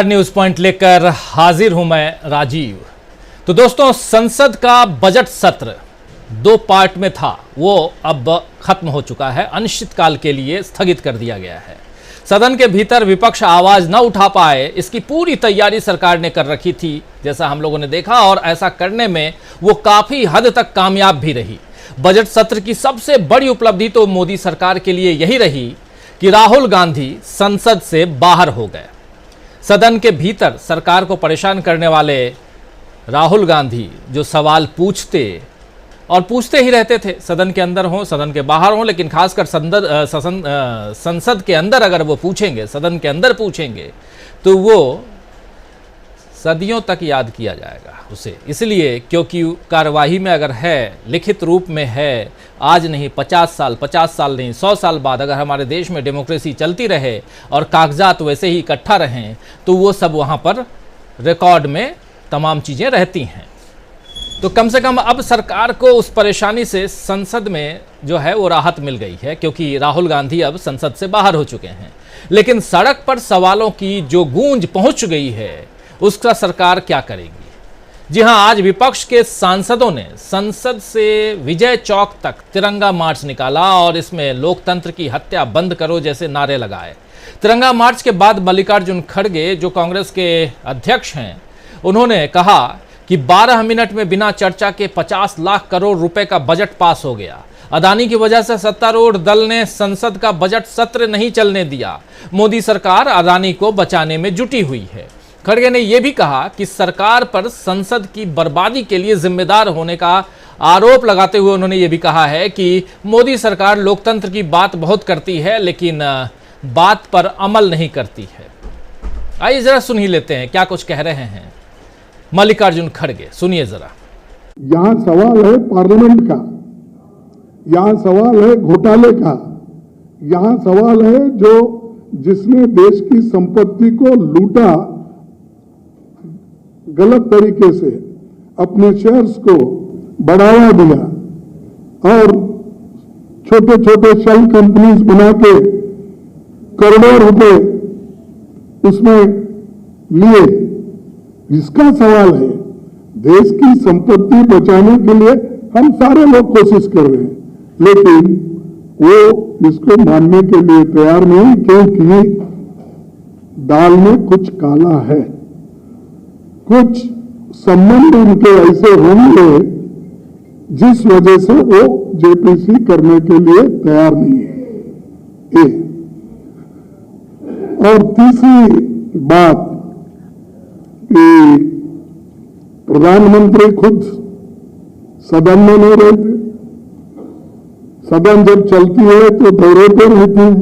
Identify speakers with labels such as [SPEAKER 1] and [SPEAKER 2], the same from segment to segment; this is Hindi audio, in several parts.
[SPEAKER 1] न्यूज पॉइंट लेकर हाजिर हूं मैं राजीव। तो दोस्तों, संसद का बजट सत्र 2 पार्ट में था, वो अब खत्म हो चुका है, अनिश्चितकाल के लिए स्थगित कर दिया गया है। सदन के भीतर विपक्ष आवाज न उठा पाए, इसकी पूरी तैयारी सरकार ने कर रखी थी, जैसा हम लोगों ने देखा, और ऐसा करने में वो काफी हद तक कामयाब भी रही। बजट सत्र की सबसे बड़ी उपलब्धि तो मोदी सरकार के लिए यही रही कि राहुल गांधी संसद से बाहर हो गए। सदन के भीतर सरकार को परेशान करने वाले राहुल गांधी जो सवाल पूछते और पूछते ही रहते थे, सदन के अंदर हो सदन के बाहर हो, लेकिन खासकर संसद के अंदर अगर वो पूछेंगे, सदन के अंदर पूछेंगे, तो वो सदियों तक याद किया जाएगा उसे। इसलिए क्योंकि कार्यवाही में अगर है, लिखित रूप में है, आज नहीं 50 साल नहीं 100 साल बाद अगर हमारे देश में डेमोक्रेसी चलती रहे और कागजात वैसे ही इकट्ठा रहें, तो वो सब वहाँ पर रिकॉर्ड में तमाम चीज़ें रहती हैं। तो कम से कम अब सरकार को उस परेशानी से संसद में जो है वो राहत मिल गई है, क्योंकि राहुल गांधी अब संसद से बाहर हो चुके हैं। लेकिन सड़क पर सवालों की जो गूंज पहुंच गई है, उसका सरकार क्या करेगी? जी हां, आज विपक्ष के सांसदों ने संसद से विजय चौक तक तिरंगा मार्च निकाला और इसमें लोकतंत्र की हत्या बंद करो जैसे नारे लगाए। तिरंगा मार्च के बाद मल्लिकार्जुन खड़गे, जो कांग्रेस के अध्यक्ष हैं, उन्होंने कहा कि 12 मिनट में बिना चर्चा के 50 लाख करोड़ रुपए का बजट पास हो गया। अदानी की वजह से सत्तारूढ़ दल ने संसद का बजट सत्र नहीं चलने दिया। मोदी सरकार अदानी को बचाने में जुटी हुई है। खड़गे ने यह भी कहा कि सरकार पर संसद की बर्बादी के लिए जिम्मेदार होने का आरोप लगाते हुए उन्होंने ये भी कहा है कि मोदी सरकार लोकतंत्र की बात बहुत करती है, लेकिन बात पर अमल नहीं करती है। आइए जरा सुन ही लेते हैं क्या कुछ कह रहे हैं मल्लिकार्जुन खड़गे, सुनिए जरा।
[SPEAKER 2] यहां सवाल है पार्लियामेंट का, यहां सवाल है घोटाले का, यहां सवाल है जो जिसने देश की संपत्ति को लूटा, गलत तरीके से अपने शेयर्स को बढ़ावा दिया और छोटे छोटे शेल कंपनीज बना के करोड़ों रुपए उसमें लिए, इसका सवाल है। देश की संपत्ति बचाने के लिए हम सारे लोग कोशिश कर रहे हैं, लेकिन वो इसको मानने के लिए तैयार नहीं, क्योंकि दाल में कुछ काला है। कुछ संबंध उनके ऐसे होंगे जिस वजह से वो जेपीसी करने के लिए तैयार नहीं है। और तीसरी बात कि प्रधानमंत्री खुद सदन में नहीं रहते। सदन जब चलती है तो दौरे पर रहती है,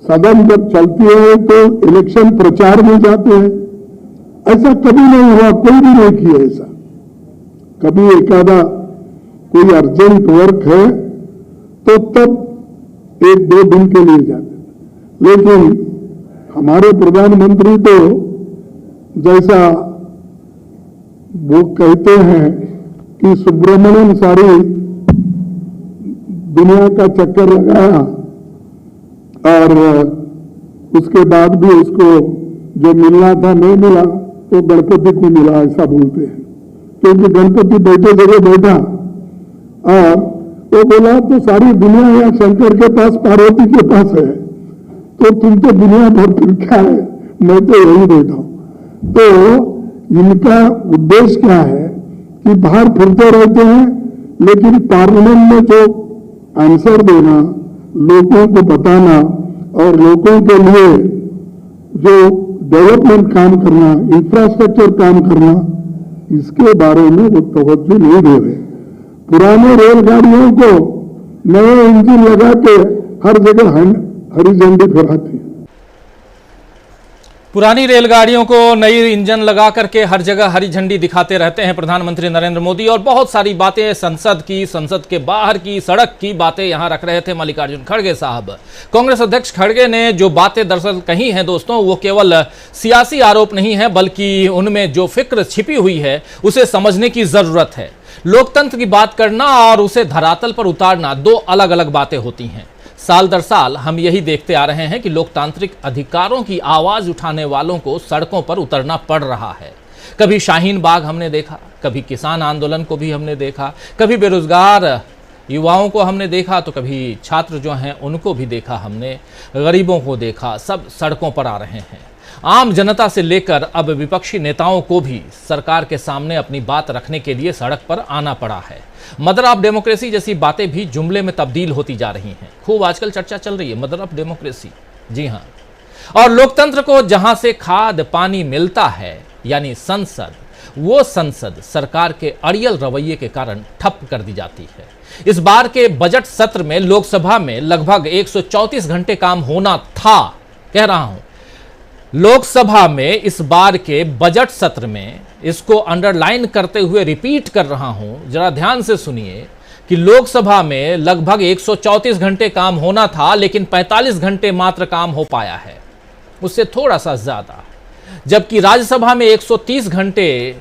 [SPEAKER 2] सदन जब चलती है तो इलेक्शन प्रचार में जाते हैं। ऐसा कभी नहीं हुआ, कोई भी नहीं किया ऐसा। कभी एकादा कोई अर्जेंट वर्क है तो तब 1-2 दिन के लिए जाते, लेकिन हमारे प्रधानमंत्री तो जैसा वो कहते हैं कि सुब्रमण्यम सारी दुनिया का चक्कर लगाया और उसके बाद भी उसको जो मिलना था नहीं मिला, तो गणपति को मिला, ऐसा बोलते हैं। क्योंकि गणपति बैठे जगह बैठा और वो बोला तो सारी दुनिया या शंकर के पास, पार्वती के पास है, तो तुम तो दुनिया भर फिर क्या है, मैं तो यही बैठा हूं। तो इनका उद्देश्य क्या है कि बाहर फिरते रहते हैं, लेकिन पार्लियामेंट में जो आंसर देना, लोगों को बताना और लोगों के लिए जो डेवलपमेंट काम करना, इंफ्रास्ट्रक्चर काम करना, इसके बारे में वो तवज्जो नहीं दे रहे। पुराने रेलगाड़ियों को नए इंजन लगा के हर जगह हरी झंडी फहराते हैं।
[SPEAKER 1] पुरानी रेलगाड़ियों को नई इंजन लगा करके हर जगह हरी झंडी दिखाते रहते हैं प्रधानमंत्री नरेंद्र मोदी, और बहुत सारी बातें संसद की, संसद के बाहर की, सड़क की बातें यहां रख रहे थे मल्लिकार्जुन खड़गे साहब। कांग्रेस अध्यक्ष खड़गे ने जो बातें दरअसल कही हैं दोस्तों, वो केवल सियासी आरोप नहीं है, बल्कि उनमें जो फिक्र छिपी हुई है उसे समझने की जरूरत है। लोकतंत्र की बात करना और उसे धरातल पर उतारना 2 अलग अलग बातें होती हैं। साल दर साल हम यही देखते आ रहे हैं कि लोकतांत्रिक अधिकारों की आवाज उठाने वालों को सड़कों पर उतरना पड़ रहा है। कभी शाहीन बाग हमने देखा, कभी किसान आंदोलन को भी हमने देखा, कभी बेरोजगार युवाओं को हमने देखा, तो कभी छात्र जो हैं उनको भी देखा हमने, गरीबों को देखा, सब सड़कों पर आ रहे हैं। आम जनता से लेकर अब विपक्षी नेताओं को भी सरकार के सामने अपनी बात रखने के लिए सड़क पर आना पड़ा है। मदर ऑफ डेमोक्रेसी जैसी बातें भी जुमले में तब्दील होती जा रही हैं। खूब आजकल चर्चा चल रही है मदर ऑफ डेमोक्रेसी, जी हाँ। और लोकतंत्र को जहां से खाद पानी मिलता है यानी संसद, वो संसद सरकार के अड़ियल रवैये के कारण ठप कर दी जाती है। इस बार के बजट सत्र में लोकसभा में लगभग 134 घंटे काम होना था, कह रहा हूं लोकसभा में इस बार के बजट सत्र में, इसको अंडरलाइन करते हुए रिपीट कर रहा हूं, जरा ध्यान से सुनिए कि लोकसभा में लगभग 134 घंटे काम होना था, लेकिन 45 घंटे मात्र काम हो पाया है, उससे थोड़ा सा ज्यादा। जबकि राज्यसभा में 130 घंटे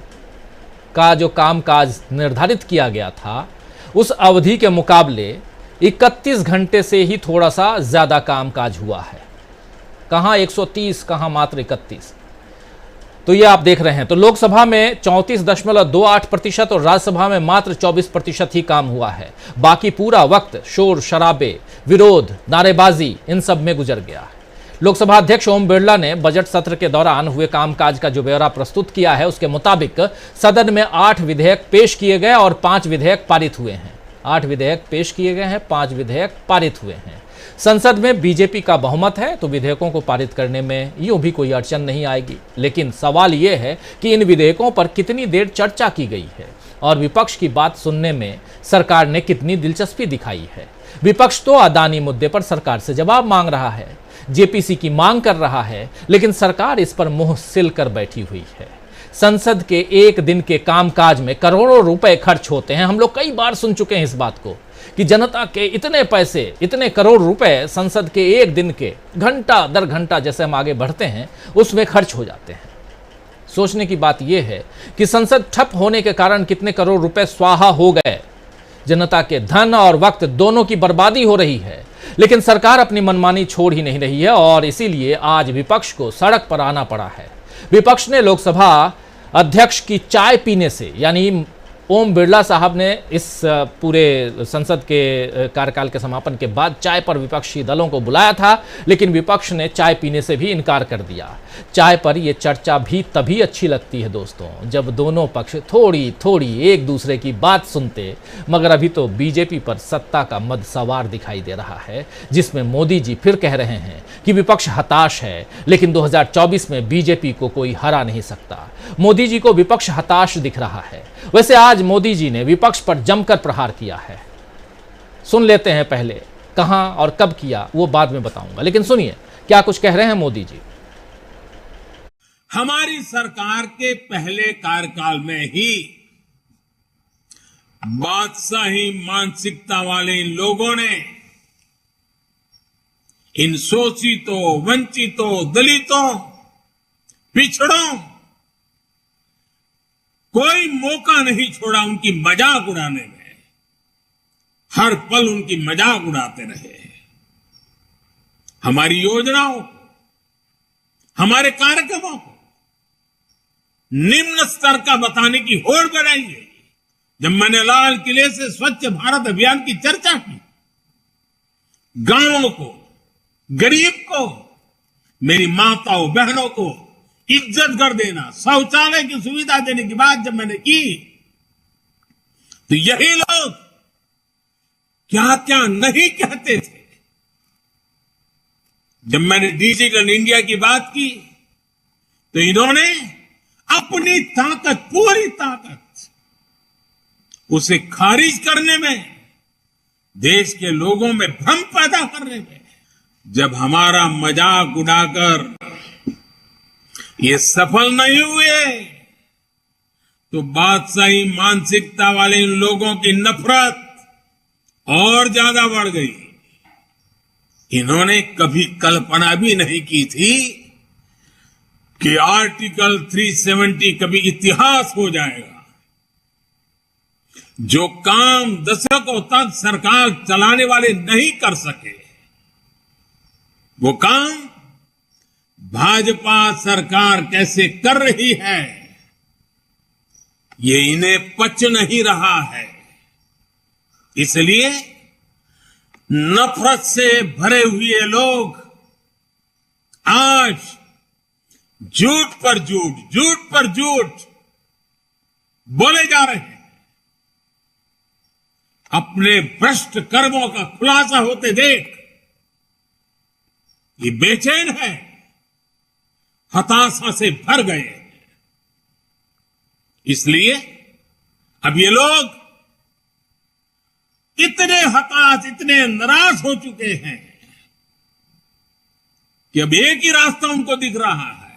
[SPEAKER 1] का जो कामकाज निर्धारित किया गया था, उस अवधि के मुकाबले 31 घंटे से ही थोड़ा सा ज्यादा कामकाज हुआ है। कहां 130, कहां मात्र 31। तो ये आप देख रहे हैं। तो लोकसभा में 34.28% और राज्यसभा में मात्र 24% ही काम हुआ है। बाकी पूरा वक्त शोर शराबे, विरोध, नारेबाजी, इन सब में गुजर गया है। लोकसभा अध्यक्ष ओम बिरला ने बजट सत्र के दौरान हुए कामकाज का जो ब्यौरा प्रस्तुत किया है, उसके मुताबिक सदन में 8 विधेयक पेश किए गए और 5 विधेयक पारित हुए हैं। 8 विधेयक पेश किए गए हैं, 5 विधेयक पारित हुए हैं। संसद में बीजेपी का बहुमत है, तो विधेयकों को पारित करने में यूं भी कोई अड़चन नहीं आएगी। लेकिन सवाल यह है कि इन विधेयकों पर कितनी देर चर्चा की गई है और विपक्ष की बात सुनने में सरकार ने कितनी दिलचस्पी दिखाई है। विपक्ष तो अदानी मुद्दे पर सरकार से जवाब मांग रहा है, जेपीसी की मांग कर रहा है, लेकिन सरकार इस पर मुंह सिल कर बैठी हुई है। संसद के एक दिन के कामकाज में करोड़ों रुपए खर्च होते हैं। हम लोग कई बार सुन चुके हैं इस बात को कि जनता के इतने पैसे, इतने करोड़ रुपए संसद के एक दिन के घंटा दर घंटा जैसे हम आगे बढ़ते हैं उसमें खर्च हो जाते हैं। सोचने की बात यह है कि संसद ठप होने के कारण कितने करोड़ रुपए स्वाहा हो गए। जनता के धन और वक्त दोनों की बर्बादी हो रही है, लेकिन सरकार अपनी मनमानी छोड़ ही नहीं रही है और इसीलिए आज विपक्ष को सड़क पर आना पड़ा है। विपक्ष ने लोकसभा अध्यक्ष की चाय पीने से, यानी ओम बिरला साहब ने इस पूरे संसद के कार्यकाल के समापन के बाद चाय पर विपक्षी दलों को बुलाया था, लेकिन विपक्ष ने चाय पीने से भी इनकार कर दिया। चाय पर यह चर्चा भी तभी अच्छी लगती है दोस्तों, जब दोनों पक्ष थोड़ी थोड़ी एक दूसरे की बात सुनते। मगर अभी तो बीजेपी पर सत्ता का मद सवार दिखाई दे रहा है, जिसमें मोदी जी फिर कह रहे हैं कि विपक्ष हताश है, लेकिन 2024 में बीजेपी को कोई हरा नहीं सकता। मोदी जी को विपक्ष हताश दिख रहा है। वैसे आज मोदी जी ने विपक्ष पर जमकर प्रहार किया है। सुन लेते हैं पहले, कहां और कब किया वो बाद में बताऊंगा, लेकिन सुनिए क्या कुछ कह रहे हैं मोदी जी।
[SPEAKER 3] हमारी सरकार के पहले कार्यकाल में ही बादशाही मानसिकता वाले इन लोगों ने इन शोषितों, वंचितों, दलितों, पिछड़ों कोई मौका नहीं छोड़ा उनकी मजाक उड़ाने में। हर पल उनकी मजाक उड़ाते रहे। हमारी योजनाओं, हमारे कार्यक्रमों को निम्न स्तर का बताने की होड़ बनाई गई। जब मैंने लाल किले से स्वच्छ भारत अभियान की चर्चा की, गांवों को, गरीब को, मेरी माताओं बहनों को इज्जत कर देना, शौचालय की सुविधा देने की बात जब मैंने की, तो यही लोग क्या क्या नहीं कहते थे। जब मैंने डिजिटल इंडिया की बात की, तो इन्होंने अपनी ताकत, पूरी ताकत उसे खारिज करने में, देश के लोगों में भ्रम पैदा करने में, जब हमारा मजाक उड़ाकर ये सफल नहीं हुए, तो बादशाही मानसिकता वाले इन लोगों की नफरत और ज्यादा बढ़ गई। इन्होंने कभी कल्पना भी नहीं की थी कि आर्टिकल 370 कभी इतिहास हो जाएगा। जो काम दशकों तक सरकार चलाने वाले नहीं कर सके, वो काम भाजपा सरकार कैसे कर रही है, ये इन्हें पच नहीं रहा है। इसलिए नफरत से भरे हुए लोग आज झूठ पर झूठ बोले जा रहे हैं। अपने भ्रष्ट कर्मों का खुलासा होते देख ये बेचैन है, हताशा से भर गए हैं। इसलिए अब ये लोग इतने हताश, इतने नाराज हो चुके हैं कि अब एक ही रास्ता उनको दिख रहा है,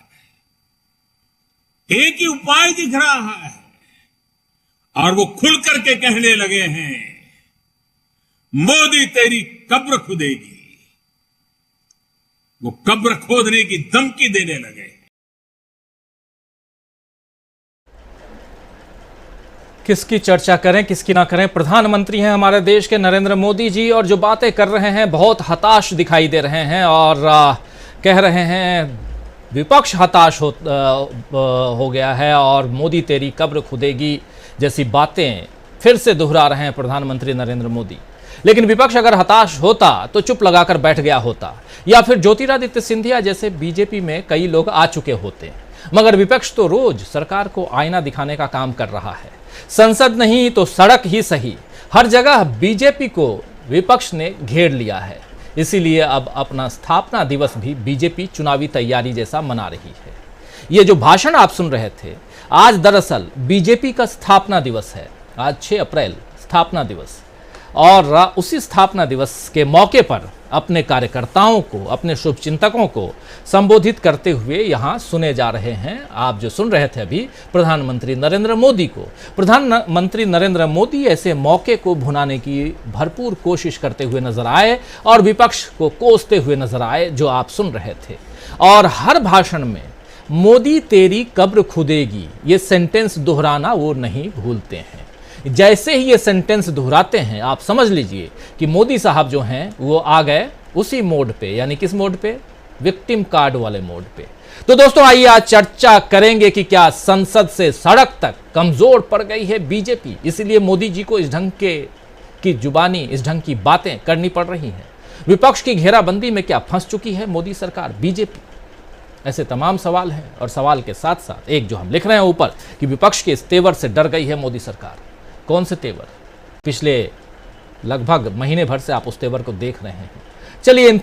[SPEAKER 3] एक ही उपाय दिख रहा है, और वो खुल करके कहने लगे हैं, मोदी तेरी कब्र खुदेगी। वो कब्र खोदने की धमकी देने लगे।
[SPEAKER 1] किसकी चर्चा करें, किसकी ना करें। प्रधानमंत्री हैं हमारे देश के नरेंद्र मोदी जी, और जो बातें कर रहे हैं बहुत हताश दिखाई दे रहे हैं, और कह रहे हैं विपक्ष हताश हो गया है और मोदी तेरी कब्र खुदेगी जैसी बातें फिर से दोहरा रहे हैं प्रधानमंत्री नरेंद्र मोदी। लेकिन विपक्ष अगर हताश होता तो चुप लगाकर बैठ गया होता, या फिर ज्योतिरादित्य सिंधिया जैसे बीजेपी में कई लोग आ चुके होते। मगर विपक्ष तो रोज सरकार को आईना दिखाने का काम कर रहा है। संसद नहीं तो सड़क ही सही, हर जगह बीजेपी को विपक्ष ने घेर लिया है। इसीलिए अब अपना स्थापना दिवस भी बीजेपी चुनावी तैयारी जैसा मना रही है। ये जो भाषण आप सुन रहे थे, आज दरअसल बीजेपी का स्थापना दिवस है। आज 6 अप्रैल स्थापना दिवस, और उसी स्थापना दिवस के मौके पर अपने कार्यकर्ताओं को, अपने शुभचिंतकों को संबोधित करते हुए यहाँ सुने जा रहे हैं। आप जो सुन रहे थे अभी प्रधानमंत्री नरेंद्र मोदी को, प्रधानमंत्री नरेंद्र मोदी ऐसे मौके को भुनाने की भरपूर कोशिश करते हुए नजर आए और विपक्ष को कोसते हुए नजर आए, जो आप सुन रहे थे। और हर भाषण में मोदी तेरी कब्र खुदेगी ये सेंटेंस दोहराना वो नहीं भूलते हैं। जैसे ही ये सेंटेंस दोहराते हैं, आप समझ लीजिए कि मोदी साहब जो हैं वो आ गए उसी मोड पे। यानी किस मोड पे? विक्टिम कार्ड वाले मोड पे। तो दोस्तों आइए आज चर्चा करेंगे कि क्या संसद से सड़क तक कमजोर पड़ गई है बीजेपी, इसलिए मोदी जी को इस ढंग की जुबानी, इस ढंग की बातें करनी पड़ रही हैं। विपक्ष की घेराबंदी में क्या फंस चुकी है मोदी सरकार, बीजेपी? ऐसे तमाम सवाल हैं, और सवाल के साथ साथ एक जो हम लिख रहे हैं ऊपर कि विपक्ष के इस तेवर से डर गई है मोदी सरकार। कौन से तेवर? पिछले लगभग महीने भर से आप उस तेवर को देख रहे हैं। चलिए इन